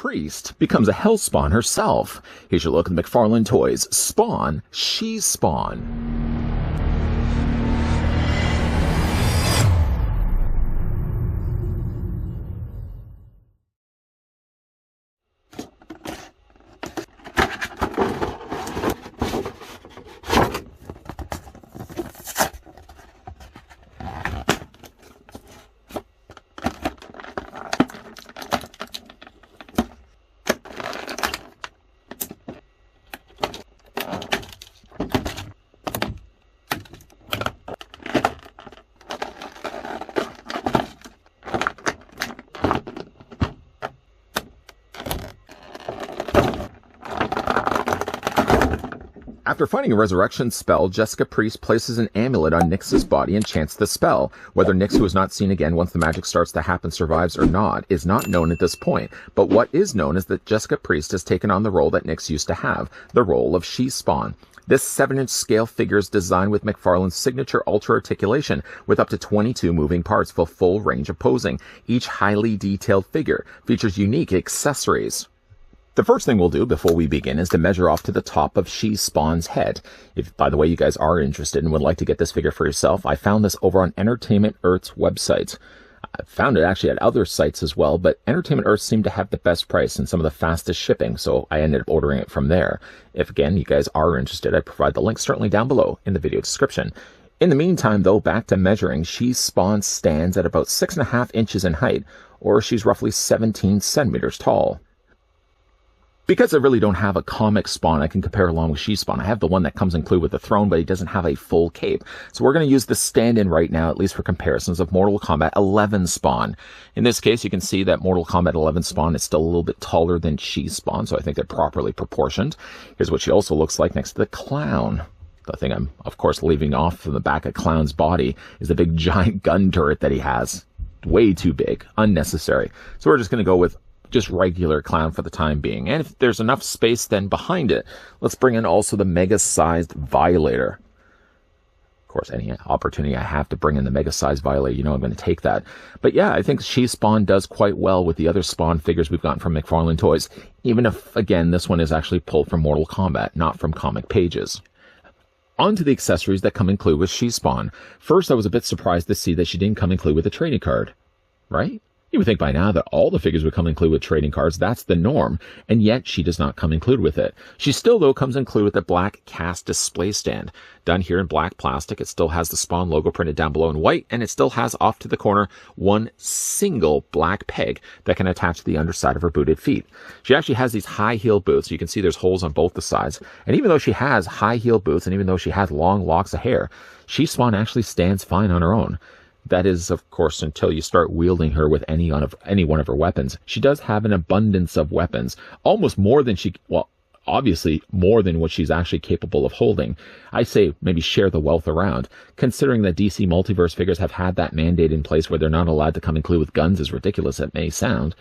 Priest becomes a hellspawn herself. Here's your look at the McFarlane Toys Spawn, She Spawn. After finding a resurrection spell, Jessica Priest places an amulet on Nyx's body and chants the spell. Whether Nyx, who is not seen again once the magic starts to happen, survives or not is not known at this point, but what is known is that Jessica Priest has taken on the role that Nyx used to have, the role of She-Spawn. This 7-inch scale figure is designed with McFarlane's signature ultra articulation, with up to 22 moving parts for full range of posing. Each highly detailed figure features unique accessories. The first thing we'll do before we begin is to measure off to the top of She-Spawn's head. If, by the way, you guys are interested and would like to get this figure for yourself, I found this over on Entertainment Earth's website. I found it actually at other sites as well, but Entertainment Earth seemed to have the best price and some of the fastest shipping, so I ended up ordering it from there. If, again, you guys are interested, I provide the link certainly down below in the video description. In the meantime, though, back to measuring, She-Spawn stands at about 6.5 inches in height, or she's roughly 17 centimeters tall. Because I really don't have a comic Spawn I can compare along with She-Spawn, I have the one that comes included with the throne, but he doesn't have a full cape. So we're going to use the stand-in right now, at least for comparisons, of Mortal Kombat 11 Spawn. In this case, you can see that Mortal Kombat 11 Spawn is still a little bit taller than She-Spawn, so I think they're properly proportioned. Here's what she also looks like next to the Clown. The thing I'm, of course, leaving off from the back of Clown's body is the big giant gun turret that he has. Way too big. Unnecessary. So we're just going to go with just regular Clown for the time being. And if there's enough space then behind it, let's bring in also the mega-sized Violator. Of course, any opportunity I have to bring in the mega-sized Violator, you know I'm going to take that. But yeah, I think She-Spawn does quite well with the other Spawn figures we've gotten from McFarlane Toys, even if, again, this one is actually pulled from Mortal Kombat, not from comic pages. On to the accessories that come included with She-Spawn. First, I was a bit surprised to see that she didn't come included with a trading card, right? You would think by now that all the figures would come included with trading cards. That's the norm, and yet she does not come included with it. She still, though, comes included with a black cast display stand. Done here in black plastic, it still has the Spawn logo printed down below in white, and it still has off to the corner one single black peg that can attach to the underside of her booted feet. She actually has these high-heel boots. You can see there's holes on both the sides, and even though she has high-heel boots, and even though she has long locks of hair, She-Spawn actually stands fine on her own. That is, of course, until you start wielding her with any one of her weapons. She does have an abundance of weapons, almost more than obviously more than what she's actually capable of holding. I say maybe share the wealth around, considering that DC Multiverse figures have had that mandate in place where they're not allowed to come included with guns, as ridiculous as it may sound.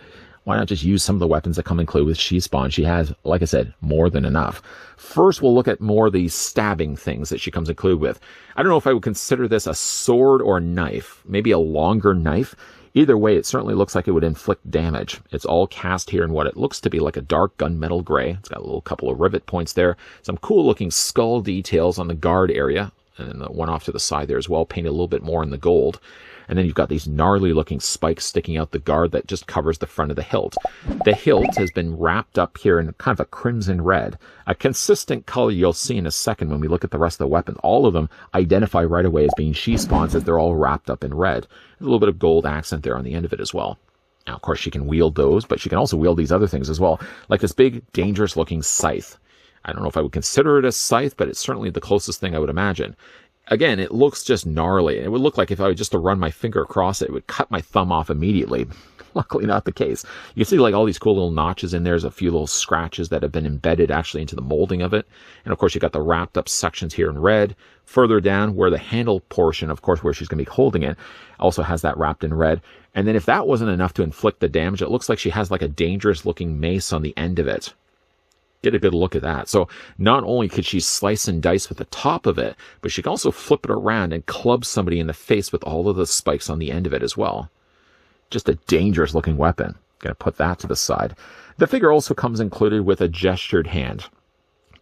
Why not just use some of the weapons that come included with She-Spawn? She has, like I said, more than enough. First, we'll look at more of the stabbing things that she comes included with. I don't know if I would consider this a sword or a knife. Maybe a longer knife. Either way, it certainly looks like it would inflict damage. It's all cast here in what it looks to be like a dark gunmetal gray. It's got a little couple of rivet points there. Some cool looking skull details on the guard area. And then the one off to the side there as well, painted a little bit more in the gold. And then you've got these gnarly looking spikes sticking out the guard that just covers the front of the hilt. The hilt has been wrapped up here in kind of a crimson red, a consistent color you'll see in a second when we look at the rest of the weapons. All of them identify right away as being She-Spawns, as they're all wrapped up in red. A little bit of gold accent there on the end of it as well. Now, of course, she can wield those, but she can also wield these other things as well, like this big, dangerous looking scythe. I don't know if I would consider it a scythe, but it's certainly the closest thing I would imagine. Again, it looks just gnarly. It would look like if I were just to run my finger across it, it would cut my thumb off immediately. Luckily not the case. You can see like all these cool little notches in there. There's a few little scratches that have been embedded actually into the molding of it. And of course, you got the wrapped up sections here in red. Further down where the handle portion, of course, where she's going to be holding it, also has that wrapped in red. And then if that wasn't enough to inflict the damage, it looks like she has like a dangerous looking mace on the end of it. Get a good look at that. So not only could she slice and dice with the top of it, but she can also flip it around and club somebody in the face with all of the spikes on the end of it as well. Just a dangerous looking weapon. Going to put that to the side. The figure also comes included with a gestured hand.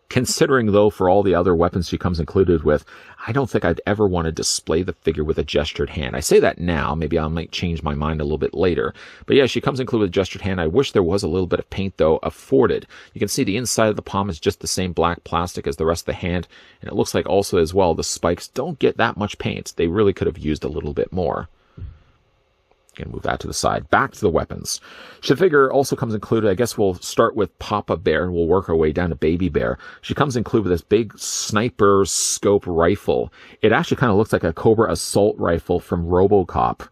Considering, though, for all the other weapons she comes included with, I don't think I'd ever want to display the figure with a gestured hand. I say that now. Maybe I might change my mind a little bit later. But yeah, she comes included with a gestured hand. I wish there was a little bit of paint, though, afforded. You can see the inside of the palm is just the same black plastic as the rest of the hand. And it looks like also as well the spikes don't get that much paint. They really could have used a little bit more. Going to move that to the side. Back to the weapons. The figure also comes included, I guess we'll start with Papa Bear, and we'll work our way down to Baby Bear. She comes included with this big sniper scope rifle. It actually kind of looks like a Cobra assault rifle from RoboCop.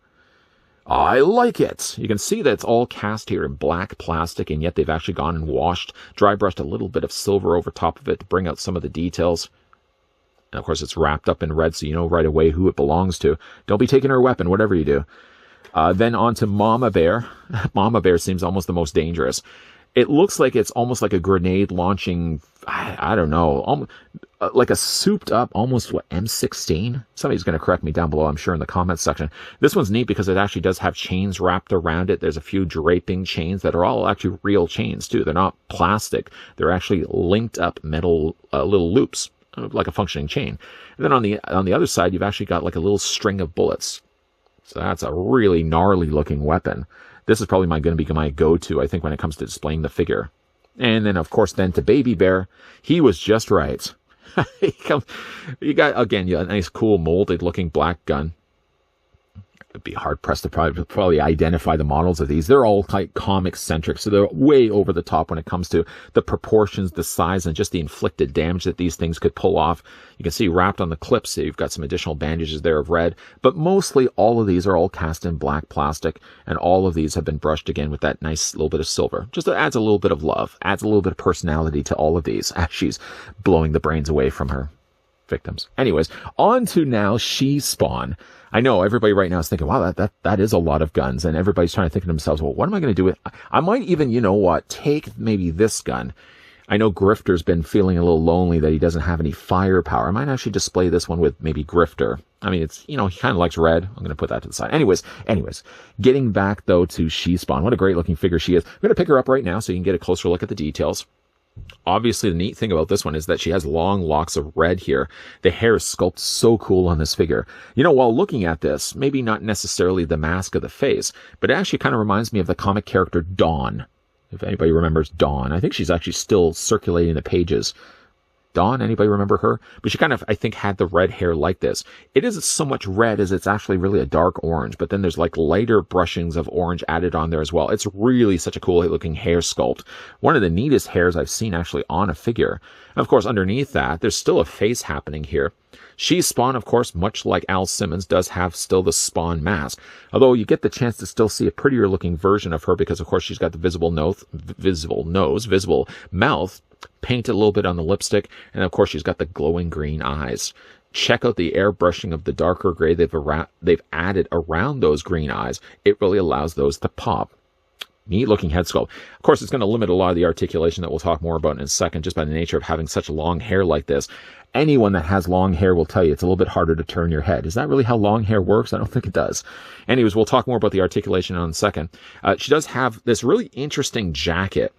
I like it. You can see that it's all cast here in black plastic, and yet they've actually gone and washed, dry brushed a little bit of silver over top of it to bring out some of the details. And of course, it's wrapped up in red, so you know right away who it belongs to. Don't be taking her weapon, whatever you do. Then on to Mama Bear. Mama Bear seems almost the most dangerous. It looks like it's almost like a grenade launching, I don't know, like a souped up, almost, M16? Somebody's going to correct me down below, I'm sure, in the comments section. This one's neat because it actually does have chains wrapped around it. There's a few draping chains that are all actually real chains, too. They're not plastic. They're actually linked up metal little loops, like a functioning chain. And then on the other side, you've actually got like a little string of bullets. So that's a really gnarly looking weapon. This is probably going to be my go-to, I think, when it comes to displaying the figure. And then, of course, then to Baby Bear. He was just right. You got, again, a nice, cool, molded looking black gun. It'd be hard-pressed to probably identify the models of these. They're all like comic-centric, so they're way over the top when it comes to the proportions, the size, and just the inflicted damage that these things could pull off. You can see wrapped on the clips, so you've got some additional bandages there of red, but mostly all of these are all cast in black plastic, and all of these have been brushed again with that nice little bit of silver. Just adds a little bit of love, adds a little bit of personality to all of these as she's blowing the brains away from her victims. Anyways, on to now She Spawn. I know everybody right now is thinking, wow, that is a lot of guns. And everybody's trying to think to themselves, well, what am I going to do with? I might even, you know what, take maybe this gun. I know Grifter's been feeling a little lonely that he doesn't have any firepower. I might actually display this one with maybe Grifter. I mean, it's, he kind of likes red. I'm going to put that to the side. Anyways, getting back though to She Spawn. What a great looking figure she is. I'm going to pick her up right now so you can get a closer look at the details. Obviously, the neat thing about this one is that she has long locks of red here. The hair is sculpted so cool on this figure. While looking at this, maybe not necessarily the mask of the face, but it actually kind of reminds me of the comic character Dawn. If anybody remembers Dawn, I think she's actually still circulating the pages. Dawn, anybody remember her? But she kind of, I think, had the red hair like this. It isn't so much red as it's actually really a dark orange, but then there's like lighter brushings of orange added on there as well. It's really such a cool looking hair sculpt. One of the neatest hairs I've seen actually on a figure. And of course, underneath that, there's still a face happening here. She Spawn, of course, much like Al Simmons, does have still the Spawn mask. Although you get the chance to still see a prettier looking version of her because, of course, she's got the visible mouth, painted a little bit on the lipstick, and of course she's got the glowing green eyes. Check out the airbrushing of the darker gray they've added around those green eyes. It really allows those to pop. Neat looking head sculpt. Of course, it's going to limit a lot of the articulation that we'll talk more about in a second, just by the nature of having such long hair like this. Anyone that has long hair will tell you it's a little bit harder to turn your head. Is that really how long hair works? I don't think it does. Anyways, we'll talk more about the articulation in a second. She does have this really interesting jacket.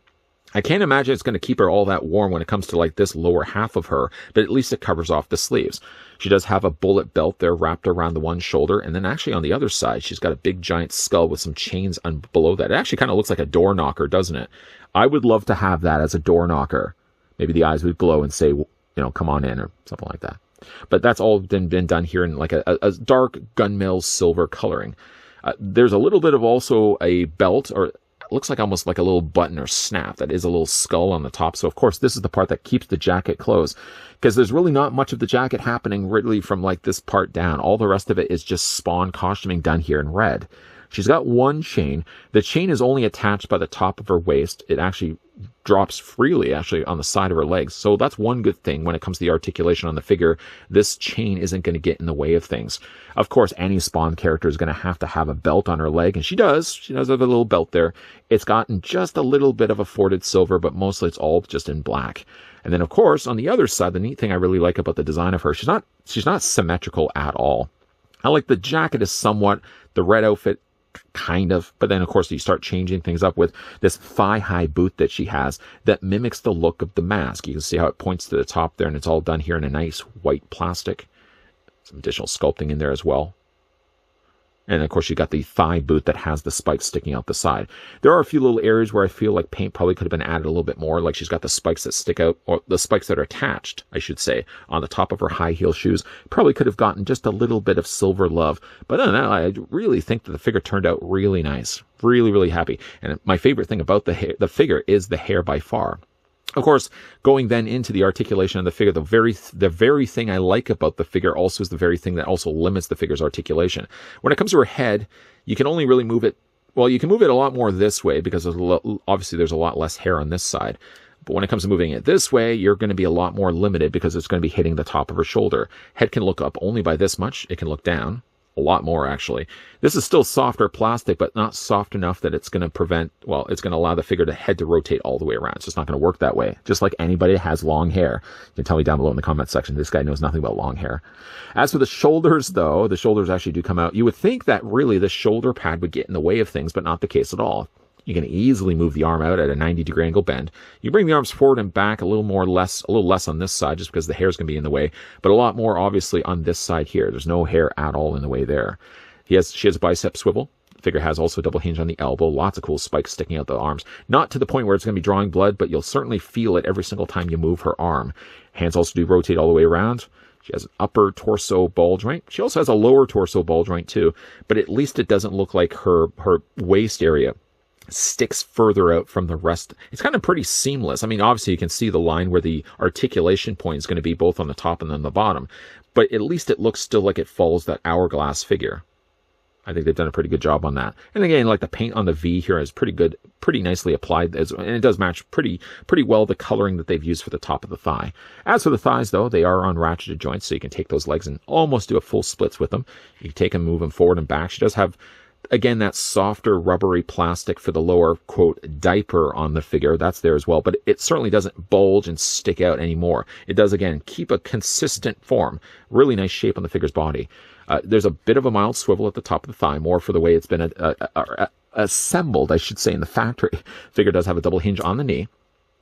I can't imagine it's going to keep her all that warm when it comes to like this lower half of her, but at least it covers off the sleeves. She does have a bullet belt there wrapped around the one shoulder, and then actually on the other side, she's got a big giant skull with some chains below that. It actually kind of looks like a door knocker, doesn't it? I would love to have that as a door knocker. Maybe the eyes would glow and say, come on in, or something like that. But that's all been done here in like a dark gunmetal silver coloring. There's a little bit of also a belt, or looks like almost like a little button or snap that is a little skull on the top. So of course this is the part that keeps the jacket closed, because there's really not much of the jacket happening really from like this part down. All the rest of it is just Spawn costuming done here in red. She's got one chain. The chain is only attached by the top of her waist. It actually drops freely actually on the side of her legs. So that's one good thing when it comes to the articulation on the figure. This chain isn't going to get in the way of things. Of course, any Spawn character is going to have a belt on her leg, and she does. She does have a little belt there. It's gotten just a little bit of afforded silver, but mostly it's all just in black. And then of course, on the other side, the neat thing I really like about the design of her, she's not symmetrical at all. I like the jacket is somewhat, the red outfit kind of. But then, of course, you start changing things up with this thigh-high boot that she has that mimics the look of the mask. You can see how it points to the top there, and it's all done here in a nice white plastic. Some additional sculpting in there as well. And, of course, you got the thigh boot that has the spikes sticking out the side. There are a few little areas where I feel like paint probably could have been added a little bit more. Like she's got the spikes that stick out, or the spikes that are attached, I should say, on the top of her high heel shoes. Probably could have gotten just a little bit of silver love. But other than that, I really think that the figure turned out really nice. Really, really happy. And my favorite thing about the figure is the hair by far. Of course, going then into the articulation of the figure, the very thing I like about the figure also is the very thing that also limits the figure's articulation. When it comes to her head, you can only really move it, well, you can move it a lot more this way because obviously there's a lot less hair on this side. But when it comes to moving it this way, you're going to be a lot more limited because it's going to be hitting the top of her shoulder. Head can look up only by this much. It can look down. A lot more, actually. This is still softer plastic, but not soft enough that it's going to prevent, well, it's going to allow the figure to head to rotate all the way around. It's just not going to work that way. Just like anybody that has long hair. You can tell me down below in the comment section. This guy knows nothing about long hair. As for the shoulders, though, the shoulders actually do come out. You would think that really the shoulder pad would get in the way of things, but not the case at all. You can easily move the arm out at a 90-degree angle bend. You bring the arms forward and back a little less on this side just because the hair is going to be in the way, but a lot more obviously on this side here. There's no hair at all in the way there. She has a bicep swivel. The figure has also a double hinge on the elbow. Lots of cool spikes sticking out the arms. Not to the point where it's going to be drawing blood, but you'll certainly feel it every single time you move her arm. Hands also do rotate all the way around. She has an upper torso ball joint. She also has a lower torso ball joint too, but at least it doesn't look like her waist area sticks further out from the rest. It's kind of pretty seamless. I mean, obviously you can see the line where the articulation point is going to be both on the top and then the bottom, but at least it looks still like it follows that hourglass figure. I think they've done a pretty good job on that. And again, like the paint on the V here is pretty good, pretty nicely applied, and it does match pretty well the coloring that they've used for the top of the thigh. As for the thighs, though, they are on ratcheted joints, so you can take those legs and almost do a full splits with them. You can take them, move them forward and back. She does have, again, that softer rubbery plastic for the lower, quote, diaper on the figure. That's there as well, but it certainly doesn't bulge and stick out anymore. It does, again, keep a consistent form. Really nice shape on the figure's body. There's a bit of a mild swivel at the top of the thigh, more for the way it's been assembled, I should say, in the factory. Figure does have a double hinge on the knee.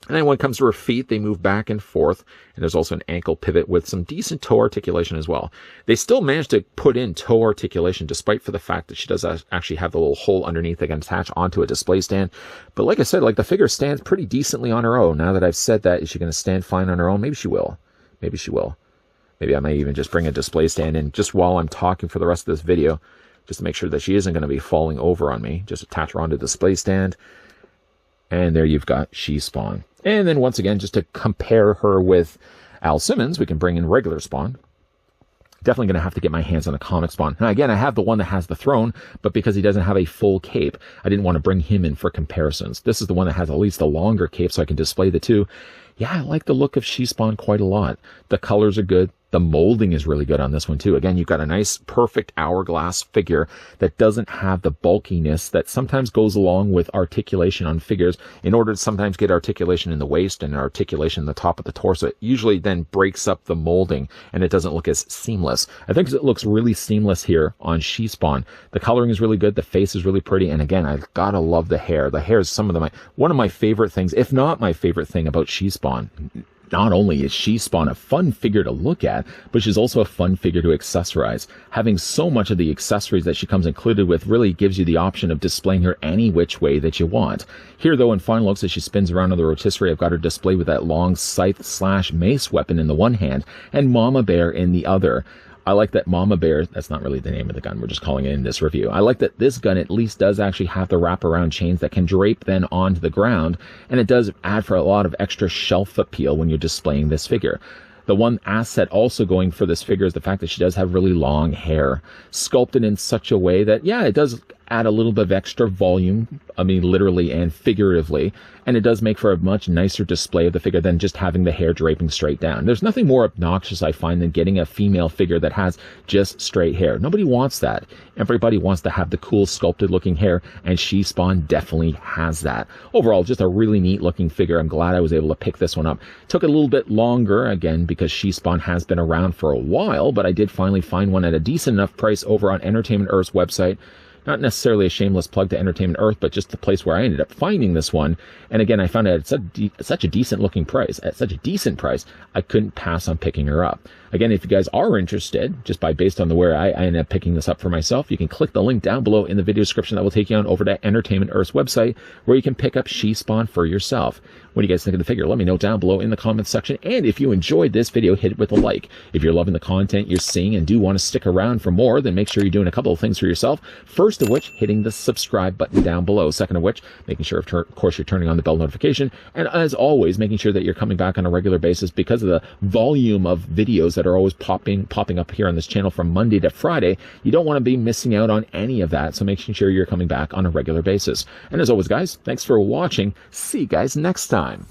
And then when it comes to her feet, they move back and forth. And there's also an ankle pivot with some decent toe articulation as well. They still managed to put in toe articulation, despite for the fact that she does actually have the little hole underneath that can attach onto a display stand. But like I said, like the figure stands pretty decently on her own. Now that I've said that, is she going to stand fine on her own? Maybe she will. Maybe she will. Maybe I might even just bring a display stand in just while I'm talking for the rest of this video, just to make sure that she isn't going to be falling over on me. Just attach her onto the display stand. And there you've got She Spawn. And then once again, just to compare her with Al Simmons, we can bring in regular Spawn. Definitely going to have to get my hands on a comic Spawn. Now again, I have the one that has the throne, but because he doesn't have a full cape, I didn't want to bring him in for comparisons. This is the one that has at least a longer cape, so I can display the two. Yeah, I like the look of She Spawn quite a lot. The colors are good. The molding is really good on this one too. Again, you've got a nice, perfect hourglass figure that doesn't have the bulkiness that sometimes goes along with articulation on figures. In order to sometimes get articulation in the waist and articulation in the top of the torso, it usually then breaks up the molding and it doesn't look as seamless. I think it looks really seamless here on She Spawn. The coloring is really good. The face is really pretty. And again, I gotta love the hair. The hair is one of my favorite things, if not my favorite thing about She Spawn. Not only is She Spawn a fun figure to look at, but she's also a fun figure to accessorize. Having so much of the accessories that she comes included with really gives you the option of displaying her any which way that you want. Here, though, in final looks, as she spins around on the rotisserie, I've got her displayed with that long scythe/mace weapon in the one hand and Mama Bear in the other. I like that Mama Bear, that's not really the name of the gun, we're just calling it in this review. I like that this gun at least does actually have the wraparound chains that can drape then onto the ground, and it does add for a lot of extra shelf appeal when you're displaying this figure. The one asset also going for this figure is the fact that she does have really long hair, sculpted in such a way that, yeah, it does add a little bit of extra volume, I mean literally and figuratively, and it does make for a much nicer display of the figure than just having the hair draping straight down. There's nothing more obnoxious, I find, than getting a female figure that has just straight hair. Nobody wants that. Everybody wants to have the cool sculpted looking hair, and She Spawn definitely has that. Overall, just a really neat looking figure. I'm glad I was able to pick this one up. Took a little bit longer, again, because She Spawn has been around for a while, but I did finally find one at a decent enough price over on Entertainment Earth's website. Not necessarily a shameless plug to Entertainment Earth, but just the place where I ended up finding this one. And again, I found it at such a decent looking price, I couldn't pass on picking her up. Again, if you guys are interested, just based on where I ended up picking this up for myself, you can click the link down below in the video description that will take you on over to Entertainment Earth's website, where you can pick up She Spawn for yourself. What do you guys think of the figure? Let me know down below in the comments section. And if you enjoyed this video, hit it with a like. If you're loving the content you're seeing and do want to stick around for more, then make sure you're doing a couple of things for yourself. First of which, hitting the subscribe button down below. Second of which, making sure, of course, you're turning on the bell notification. And as always, making sure that you're coming back on a regular basis, because of the volume of videos that are always popping up here on this channel from Monday to Friday. You don't want to be missing out on any of that, so making sure you're coming back on a regular basis. And as always, guys, thanks for watching. See you guys next time.